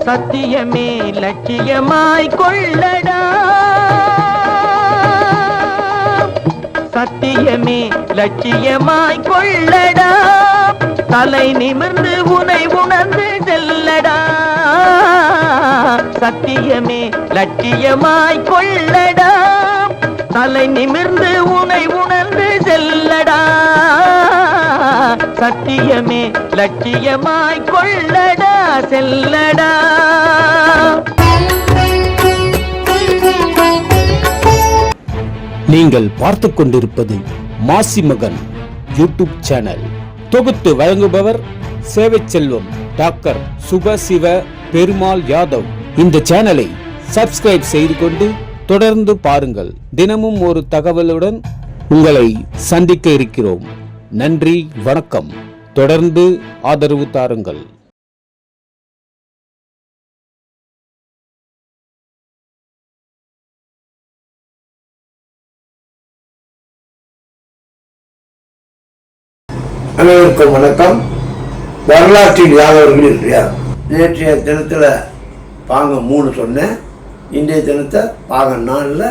சத்தியமே லட்சியமாய் கொள்ளடா, சத்தியமே லட்சியமாய் கொள்ளடா, தலை நிமிர்ந்து உனை உணர்ந்து செல்லடா, சத்தியமே லட்சியமாய் கொள்ளடா, தலை நிமிர்ந்து உனை உணர்ந்து செல்லடா, சத்தியமே லட்சியமாய் கொள்ளடா செல்லடா. நீங்கள் பார்த்துக் கொண்டிருப்பது மாசிமகன் யூடியூப் சேனல். தொகுத்து வழங்குபவர் சேவை செல்வம் டாக்டர் சுபசிவ பெருமாள் யாதவ். இந்த சேனலை சப்ஸ்கிரைப் செய்து கொண்டு தொடர்ந்து பாருங்கள். தினமும் ஒரு தகவலுடன் உங்களை சந்திக்க இருக்கிறோம். நன்றி, வணக்கம். தொடர்ந்து ஆதரவு தாருங்கள். அனைவருக்கும் வணக்கம். வரலாற்றில் யாதவர்கள் யார்? நேற்றைய தினத்தில் பாகம் 3 சொன்னேன். இன்றைய தினத்தை பாகம் 4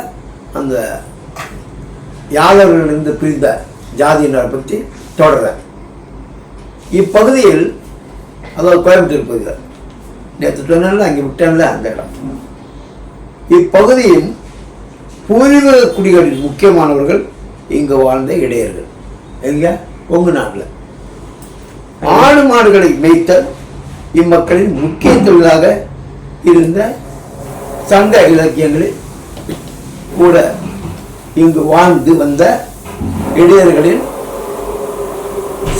அந்த யாதவர்களிலிருந்து பிரிந்த ஜாதியினரை பற்றி தொடர்றேன். இப்பகுதியில், அதாவது கோயம்புத்தூர் பகுதியில், நேற்று சொன்னால அங்கே விட்டேன்ல அந்த இடம், இப்பகுதியின் பூர்வீக குடிகளில் முக்கியமானவர்கள் இங்கு வாழ்ந்த இடையர்கள். எங்க? கொங்கு நாட்டில் ஆடு மாடுகளை மேய்த்தல் இம்மக்களின் முக்கிய தொழிலாக இருந்த சங்க இலக்கியங்களில் கூட இங்கு வாழ்ந்து வந்த இடையர்களின்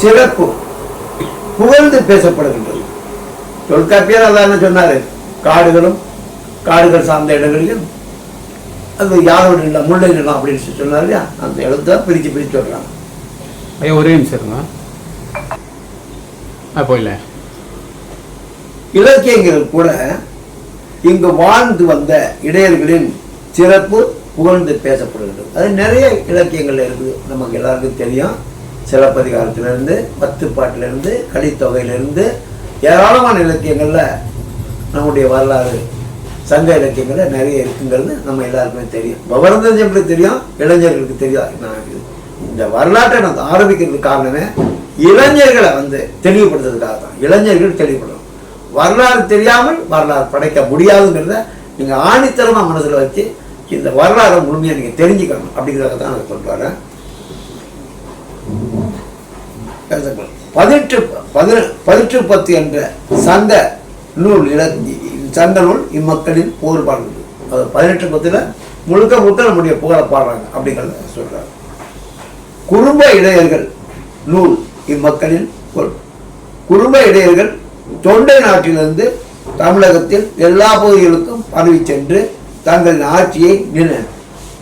சிறப்பு புகழ்ந்து பேசப்படுகின்றது. தொல்காப்பியர் அதான் சொன்னாரு, காடுகள் சார்ந்த இடங்களிலும் அது யாரோட இல்லை முல்லை நிலம் அப்படின்னு சொன்னார் இல்லையா, அந்த இடத்த பிரித்து சொல்றாங்க. ஐயா ஒரே நிமிஷம் இருங்க. போயில இலக்கியங்கள் கூட இங்கு வாழ்ந்து வந்த இடையர்களின் சிறப்பு புகழ்ந்து பேசப்படுகிறது. அது நிறைய இலக்கியங்கள்ல இருக்குது, நமக்கு எல்லாருக்கும் தெரியும். சிலப்பதிகாரத்திலிருந்து, பத்துப்பாட்டிலிருந்து, கலித்தொகையிலிருந்து ஏராளமான இலக்கியங்கள்ல நம்முடைய வரலாறு சங்க இலக்கியங்கள்ல நிறைய இருக்குங்கிறது நம்ம எல்லாருக்குமே தெரியும். விவரம் தெரிஞ்சவங்களுக்கு தெரியும், இளைஞர்களுக்கு தெரியும். இந்த வரலாற்றை நான் ஆரம்பிக்கிறதுக்கு காரணமே இளைஞர்களை தெளிவுபடுத்துறதுக்காக தான். இளைஞர்கள் தெளிவுபடணும். வரலாறு தெரியாமல் வரலாறு படைக்க முடியாதுங்கிறத நீங்க ஆணித்தரமா மனசுல வச்சு இந்த வரலாறை முழுமையா நீங்க தெரிஞ்சுக்கணும் அப்படிங்கிறத தான் நான் கொண்டு வரேன். 1810 என்ற சங்க நூல் இம்மக்களின் போர் பாடுகிறது. அது 1810 முழுக்க நம்முடைய புகழ பாடுறாங்க அப்படிங்கிறத சொல்றாங்க. குடும்ப இடையர்கள் நூல் இம்மக்களின் குடும்ப இடையர்கள் தொண்டை நாட்டிலிருந்து தமிழகத்தில் எல்லா பகுதிகளுக்கும் பரவி சென்று தங்களின் ஆட்சியை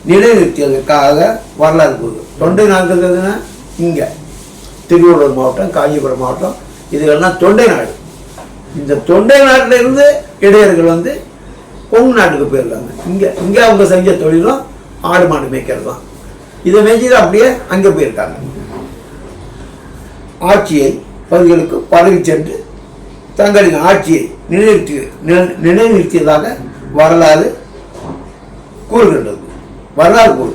நிலைநிறுத்தியதற்காக வரலாறு கூறுது. தொண்டை நாடுகள்னா இங்க திருவள்ளூர் மாவட்டம், காஞ்சிபுரம் மாவட்டம், இதுகள்லாம் தொண்டை நாடு. இந்த தொண்டை நாட்டில இருந்து இடையர்கள் கொங்கு நாட்டுக்கு போயிருக்காங்க. இங்க அவங்க செஞ்ச தொழிலும் ஆடு மாடு மேய்க்கிறது தான். இதை மேய்ச்சி அப்படியே அங்கே போயிருக்காங்க. ஆட்சியை பகுதிகளுக்கு பரவி சென்று தங்களின் ஆட்சியை நிலைநிறுத்தியதாக வரலாறு கூறுகின்றது. வரலாறு கூறு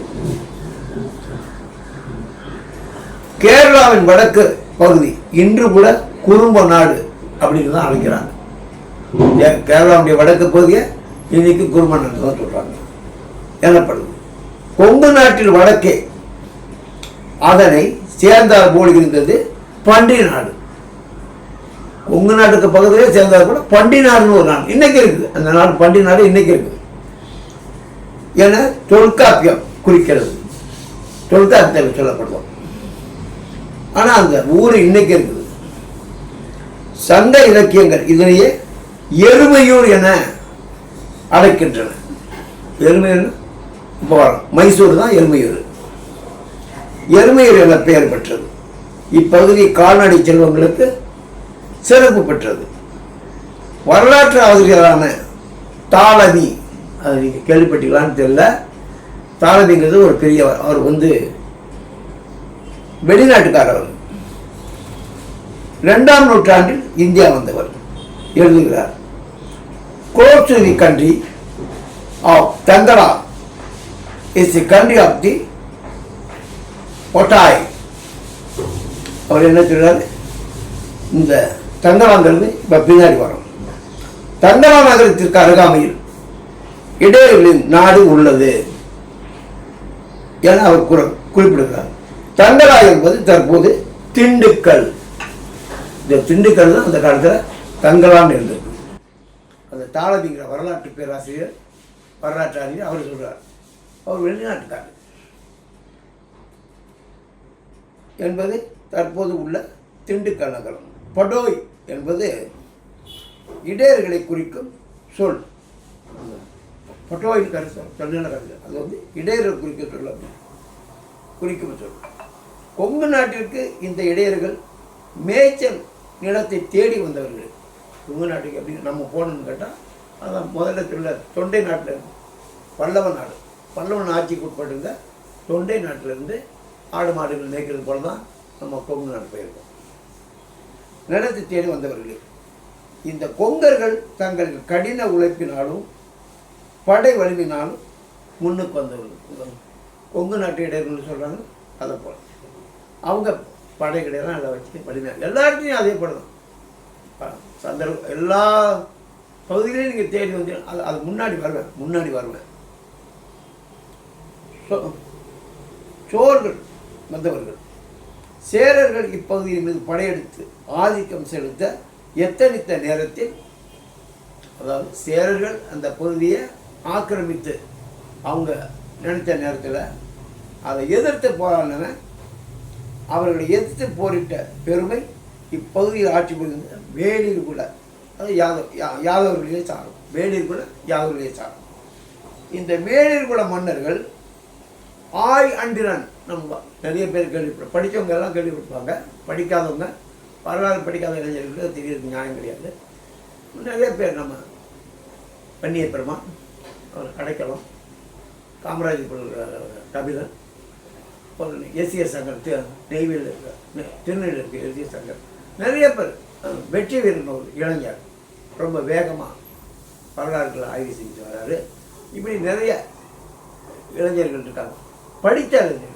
கேரளாவின் வடக்கு பகுதி இன்று கூட குறும்ப நாடு அப்படின்னு தான் அழைக்கிறாங்க. கேரளாவுடைய வடக்கு பகுதியை இன்னைக்கு குறும்ப நாடு தான் சொல்றாங்க எனப்படுது. கொங்கு நாட்டில் வடக்கே அதனை சேர்ந்தார் போல் இருந்தது பண்டி நாடு. கொங்கு நாட்டுக்கு பக்கத்திலே சேர்ந்தார் கூட பண்டி நாடுன்னு ஒரு நாடு இன்னைக்கு இருக்குது. அந்த நாடு பண்டி நாடு இன்னைக்கு இருக்குது என தொல்காப்பியம் குறிக்கிறது. தொல்காப்பியத்தில் சொல்லப்படுவோம். ஆனா அந்த ஊர் இன்னைக்கு இருக்குது. சங்க இலக்கியங்கள் இதனையே எருமையூர் என அழைக்கின்றன. எருமையூர் இப்போ மைசூர் தான் எருமையூர். எருமையூர் என பெயர் பெற்றது. இப்பகுதி கால்நடை செல்வங்களுக்கு சிறப்பு பெற்றது. வரலாற்று ஆசிரியரான தாளவி, அது நீங்க கேள்விப்பட்டீங்களான்னு தெரியல. தாளவிங்கிறது ஒரு பெரியவர். அவர் வெளிநாட்டுக்காரர். 2ஆம் நூற்றாண்டில் இந்தியா வந்தவர் எழுதுகிறார். close to the country of Tangara is the country of the Potai. அவர் என்ன சொல்றாரு, இந்த தங்கராங்கிறது இப்போ பின்னாடி வரும். தங்கரா நகரத்திற்கு அருகாமையில் இடையர்களின் நாடு உள்ளது என அவர் குறிப்பிடுகிறார். தங்கரா என்பது தற்போது திண்டுக்கல். இந்த திண்டுக்கல் தான் அந்த காலத்தில் தங்கரான்னு இருந்தது. அந்த தாளதிங்கிற வரலாற்று பேராசிரியர், வரலாற்று அறிஞர் அவர் சொல்றார், அவர் வெளிநாட்டுக்காரர் என்பது தற்போது உள்ள திண்டுக்கல் நகரம். படோய் என்பது இடையர்களை குறிக்கும் சொல். பட்டோயின் கருத்து சொன்ன கருத்து அது வந்து இடையர்கள் குறிக்கும் சொல். கொங்கு நாட்டிற்கு இந்த இடையர்கள் மேய்ச்சல் நிலத்தை தேடி வந்தவர்கள். கொங்கு நாட்டுக்கு அப்படின்னு நம்ம போகணும்னு கேட்டால் அதான் முதல்ல சொல்ல தொண்டை நாட்டில் பல்லவன் நாடு, பல்லவன் ஆட்சிக்கு உட்பட்டிருந்த தொண்டை நாட்டிலிருந்து ஆடு மாடுகள் மேய்க்கிறது போல தான் நம்ம கொங்கு நாடு போயிருக்கோம். நிலத்தை தேடி வந்தவர்களே இந்த கொங்கர்கள் தங்கள் கடின உழைப்பினாலும் படை வலிமையினாலும் முன்னுக்கு வந்தவர்கள். கொங்கு நாட்டு இடையர்கள் சொல்கிறாங்க, அதை போல அவங்க படைகளையெல்லாம் அதை வச்சு வலிமையாக எல்லாத்தையும் அதே போல தான் சந்தர்ப்பம் எல்லா பகுதிகளையும் நீங்கள் தேடி வந்து அது முன்னாடி வருவேன். சோழர்கள் வந்தவர்கள் சேரர்கள் இப்பகுதியின் மீது படையெடுத்து ஆதிக்கம் செலுத்த எத்தனித்த நேரத்தில், அதாவது சேரர்கள் அந்த பகுதியை ஆக்கிரமித்து அவங்க நினைத்த நேரத்தில் அதை எதிர்த்து போராடினவன், அவர்களை எதிர்த்து போரிட்ட பெருமை இப்பகுதியில் ஆட்சி புரிந்த வேளிர் குல, அது யாதவர்களையே சாரும். வேளிர் குல யாதவர்களையே சாரும். இந்த வேளிர் குல மன்னர்கள் ஆய் அண்டிரன் நம்ம நிறைய பேர் படித்தவங்க எல்லாம் கேள்விப்பட்டிருப்பாங்க. படிக்காதவங்க, வரலாறு படிக்காத இளைஞர்களுக்கு தெரியறது நியாயம் கிடையாது. நிறைய பேர் நம்ம பன்னிய பெருமான், அவர் அடைக்கலம், காமராஜ் கபிலன், எஸ்சிஎஸ் சங்கர் நெய்வேலியில் இருக்க, திருநெல்வேலியில் இருக்க எஸ்சிஎஸ் சங்கர், நிறைய பேர். வெற்றி வீரன் ஒரு இளைஞர் ரொம்ப வேகமாக வரலாறுகளை ஆய்வு செஞ்சு வர்றாரு. இப்படி நிறைய இளைஞர்கள் இருக்காங்க, படித்த இளைஞர்கள்.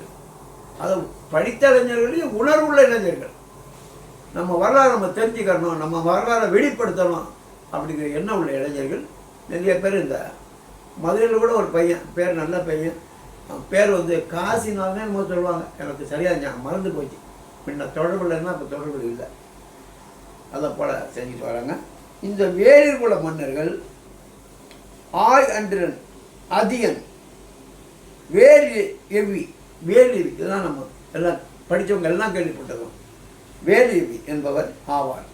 அது படித்த இளைஞர்களையும் உணர்வுள்ள இளைஞர்கள். நம்ம வரலாறு நம்ம தெரிஞ்சுக்கணும், நம்ம வரலாறை வெளிப்படுத்தணும் அப்படிங்கிற எண்ணம் உள்ள இளைஞர்கள் நிறைய பேர். இந்த மதுரையில் கூட ஒரு பையன் பேர், நல்ல பையன், பேர் வந்து காசினால்தான் என்னமோ சொல்லுவாங்க, எனக்கு சரியாக மறந்து போச்சு. முன்ன தொடர்பு இல்லைன்னா இப்போ தொடர்பு இல்லை. அதை போல் செஞ்சுட்டு வராங்க. இந்த வேளிர் குல மன்னர்கள் ஆய் அண்டிரன், அதியன், வேலி எவ்வி, வேலி இதெல்லாம் நம்ம எல்லாம் படித்தவங்க எல்லாம் கேள்விப்பட்டதும். வேலியவி என்பவர் ஆவார்.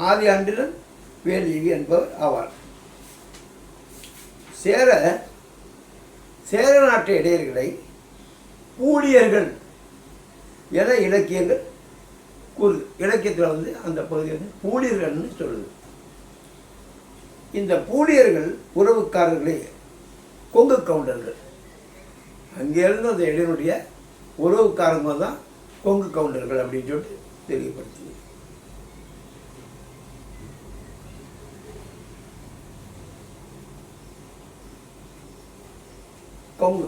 ஆதி அண்டிரன் வேலியவி என்பவர் ஆவார். சேர நாட்டு இடையர்களை பூலியர்கள் என இலக்கியங்கள் கூறுது. இலக்கியத்தில் வந்து அந்த பகுதி வந்து பூலியர்கள்னு சொல்லுது. இந்த பூலியர்கள் உறவுக்காரர்களே கொங்கு கவுண்டர்கள். அங்கேருந்து அந்த இடையனுடைய உறவுக்காரங்க தான் கொங்கு கவுண்டர்கள் அப்படின்னு சொல்லிட்டு தெரியப்படுத்துது. கொங்கு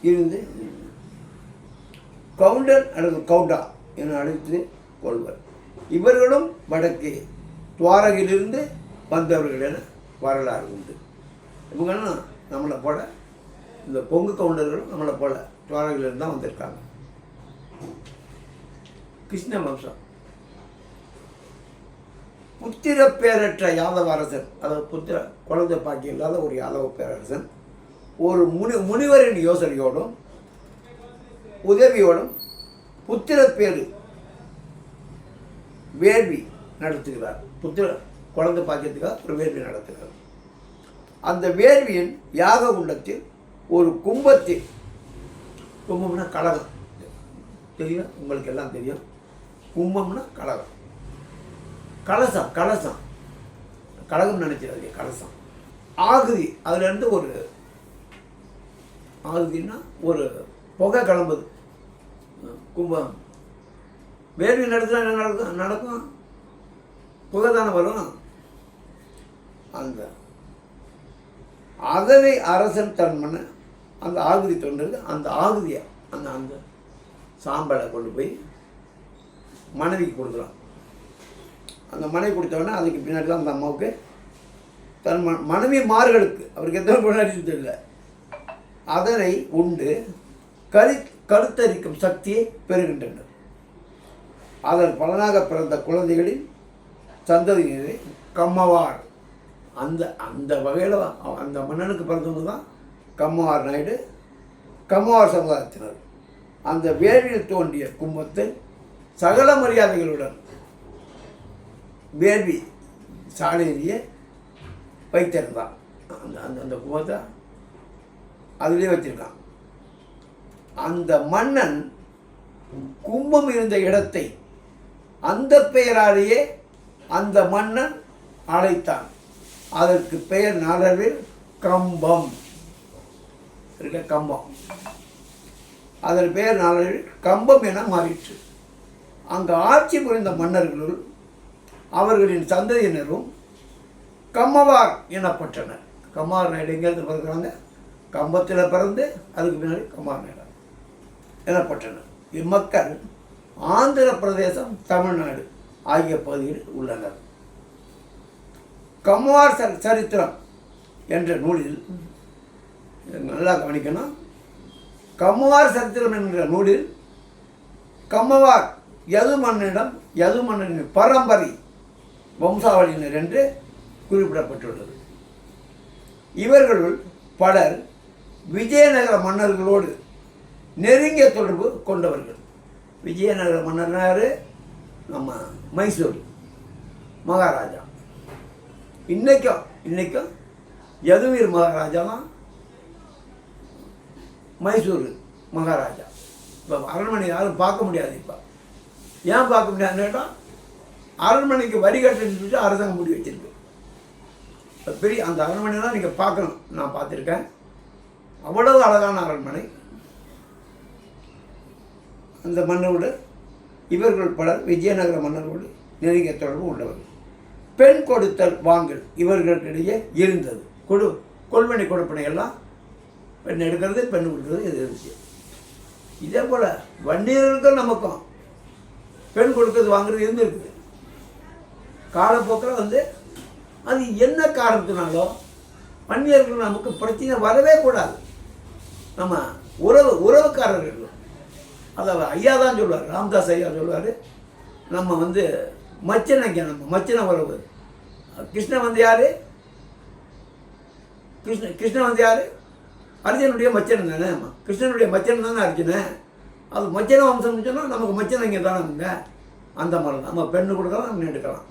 இருந்து கவுண்டர் அல்லது கவுண்டா என அழைத்து கொள்வர். இவர்களும் வடக்கே துவாரகிலிருந்து வந்தவர்கள் என வரலாறு உண்டு. இவங்கெல்லாம் நம்மளை போல, இந்த கொங்கு கவுண்டர்களும் நம்மளை போல துவாரகிலிருந்து தான் வந்திருக்காங்க. கிருஷ்ண வம்சம். புத்திர பேரற்ற யாதவ அரசன், அதாவது புத்திர குழந்தை பாக்கி இல்லாத ஒரு யாதவ பேரரசன் ஒரு முனிவரின் யோசனையோடும் உதவியோடும் புத்திர பேரு வேள்வி நடத்துகிறார். புத்திர குழந்தை பாக்கியத்துக்காக ஒரு வேள்வி நடத்துகிறார். அந்த வேள்வியின் யாக குண்டத்தில் ஒரு கும்பத்தில், கும்பம்னா கலகம் தெரியும், உங்களுக்கு எல்லாம் தெரியும். கும்பம்னா கலகம், கலசம், கலசம் கலகம் நினைச்சிடாதீங்க, கலசம். ஆகுதி, அதுலேருந்து ஒரு ஆகுதின்னா ஒரு புகை கிளம்புது. கும்பம் வேள்வி நடத்தினா என்ன நடக்கும்? புகை தானே வரும். அந்த அதனை அரசன் தன் மன அந்த ஆகுதி தொண்டருக்கு அந்த ஆகுதியை அந்த அந்த சாம்பலை கொண்டு போய் மனைவிக்கு கொடுக்குறான். அந்த மனைவி கொடுத்தவொடனே அதுக்கு பின்னாடி தான் அந்த அம்மாவுக்கு தன் மனைவி மார்களுக்கு அவருக்கு எத்தனை பொண்ணு தெரியல அதனை உண்டு கருத்தரிக்கும் சக்தியை பெறுகின்றனர். அதன் பலனாக பிறந்த குழந்தைகளின் சந்ததியினரை கம்மவார் அந்த அந்த வகையில் அந்த மன்னனுக்கு பிறந்தவங்க தான் கம்மவார் நாயுடு, கம்மவார் சமுதாயத்தினர். அந்த வேள்வியில் தோன்றிய கும்பத்தை சகல மரியாதைகளுடன் வேள்வி சாலையிலேயே வைத்திருந்தான். அந்த அந்த அந்த கும்பத்தை அதிலே வச்சிருக்கான். அந்த மன்னன் கும்பம் இருந்த இடத்தை அந்த பெயராலேயே அந்த மன்னன் அழைத்தான். அதற்கு பெயர் நாளவில் கம்பம் இருக்க கம்பம். அதன் பெயர் நாளவில் கம்பம் என மாறிற்று. அங்கு ஆட்சி புரிந்த மன்னர்களுள் அவர்களின் சந்ததியினரும் கம்மவார் எனப்பட்டனர். கம்மார் நாயுடு எங்கேருந்து பிறகுறாங்க? கம்பத்தில் பிறந்து அதுக்கு பின்னாடி கம்மார் நாயுடு எனப்பட்டனர். இம்மக்கள் ஆந்திர பிரதேசம், தமிழ்நாடு ஆகிய பகுதியில் உள்ளனர். கம்மார் சரித்திரம் என்ற நூலில் நல்லா கவனிக்கணும். கம்மார் சரித்திரம் என்கிற நூலில் கம்மவார் யது மன்னனின் பரம்பரை வம்சாவளியினர் என்று குறிப்பிடப்பட்டுள்ளது. இவர்களுள் பலர் விஜயநகர மன்னர்களோடு நெருங்கிய தொடர்பு கொண்டவர்கள். விஜயநகர மன்னர் நம்ம மைசூர் மகாராஜா. இன்னைக்கும் யதுவீர் மகாராஜா தான் மைசூர் மகாராஜா. இப்போ அரண்மனை யாரும் பார்க்க முடியாது. இப்போ ஏன் பார்க்க முடியாதுன்னு கேட்டால் அரண்மனைக்கு வரி கட்டுன்னு சொல்லிட்டு அரசாங்கம் முடி வச்சிருக்கு. பெரிய அந்த அரண்மனைலாம் நீங்கள் பார்க்கணும். நான் பார்த்துருக்கேன். அவ்வளவு அழகான அரண்மனை. அந்த மன்னரோடு இவர்கள் பலர் விஜயநகர மன்னரோடு நெருங்கிய தொடர்பு உள்ளவர்கள். பெண் கொடுத்தல் வாங்கல் இவர்களிடையே இருந்தது. கொள்வனை கொடுப்பனை எல்லாம் பெண் எடுக்கிறது, பெண் கொடுக்கிறது இது இருந்துச்சு. இதே போல் வன்னியர்களுக்கும் நமக்கும் பெண் கொடுக்கறது வாங்குறது இருந்துருக்குது. காலப்போக்கில் அது என்ன காரணத்தினாலோ வன்னியர்கள் நமக்கு பிரச்சனை வரவே கூடாது. நம்ம உறவுக்காரர்கள் அதாவது ஐயா தான் சொல்லுவார், ராமதாஸ் ஐயா சொல்லுவார், நம்ம மச்சனைங்க, நம்ம மச்சனை உறவு. கிருஷ்ணன் யார்? கிருஷ்ணன் யார்? அர்ஜுனுடைய மச்சன் தானே. கிருஷ்ணனுடைய மச்சன் தானே அர்ஜுனன். அது மச்சன வம்சம்னு சொன்னால் நமக்கு மச்சனைங்க தானே. அந்த மாதிரி தான் நம்ம பெண்ணு கொடுக்கலாம், நம்ம எடுக்கலாம்.